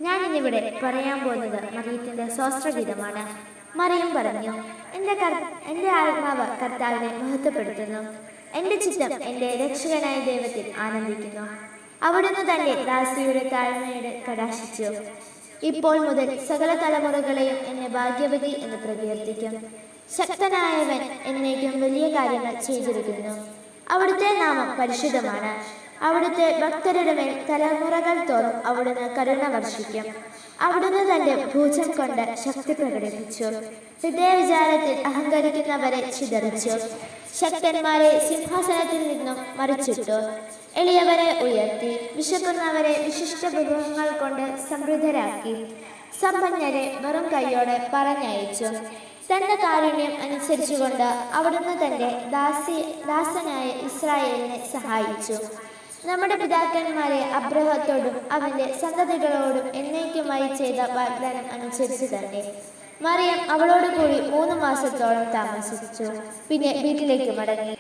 ഞാൻ ഇന്നിവിടെ പറയാൻ പോകുന്നത് മറിയത്തിന്റെ സ്വസ്ത്രഗീതമാണ്. മറിയം പറഞ്ഞു, എൻ്റെ ആത്മാവ് കർത്താവിനെ മഹത്വപ്പെടുത്തുന്നു. എൻ്റെ ചിത്തം എൻ്റെ രക്ഷകനായ ദൈവത്തിൽ ആനന്ദിക്കുന്നു. അവിടുന്ന് തന്റെ ദാസിയുടെ താഴ്മയോടെ കടാക്ഷിച്ചു. ഇപ്പോൾ മുതൽ സകല തലമുറകളെയും എന്നെ ഭാഗ്യവതി എന്ന് പ്രകീർത്തിക്കും. ശക്തനായവൻ എന്നേക്കും വലിയ കാര്യങ്ങൾ ചെയ്തിരിക്കുന്നു. അവിടുത്തെ നാമം പരിശുദ്ധമാണ്. അവിടുത്തെ ഭക്തരുടെ മേൽ തലമുറകൾ തോറും അവിടുന്ന് കരുണ വർഷിക്കും. അവിടുന്ന് തന്റെ ഭുജം കൊണ്ട് ശക്തി പ്രകടിപ്പിച്ചു. ഹൃദയവിചാരത്തിൽ അഹങ്കരിക്കുന്നവരെ ചിതറിച്ചു. ശക്തന്മാരെ സിംഹാസനത്തിൽ നിന്നും മറിച്ചിട്ടു. എളിയവരെ ഉയർത്തി. വിശക്കുന്നവരെ വിശിഷ്ട വിഭവങ്ങൾ കൊണ്ട് സമൃദ്ധരാക്കി. സമ്പന്നരെ വെറും കൈയോടെ പറഞ്ഞയച്ചു. തന്റെ കാരുണ്യം അനുസരിച്ചുകൊണ്ട് അവിടുന്ന് തന്റെ ദാസനായ ഇസ്രായേലിനെ സഹായിച്ചു. നമ്മുടെ പിതാക്കന്മാരെ അബ്രഹത്തോടും അവന്റെ സന്തതികളോടും എന്നേക്കുമായി ചെയ്ത വാഗ്ദാനം അനുസരിച്ച് തന്നെ. മറിയം അവളോട് കൂടി 3 മാസത്തോളം താമസിച്ചു. പിന്നെ വീട്ടിലേക്ക് മടങ്ങി.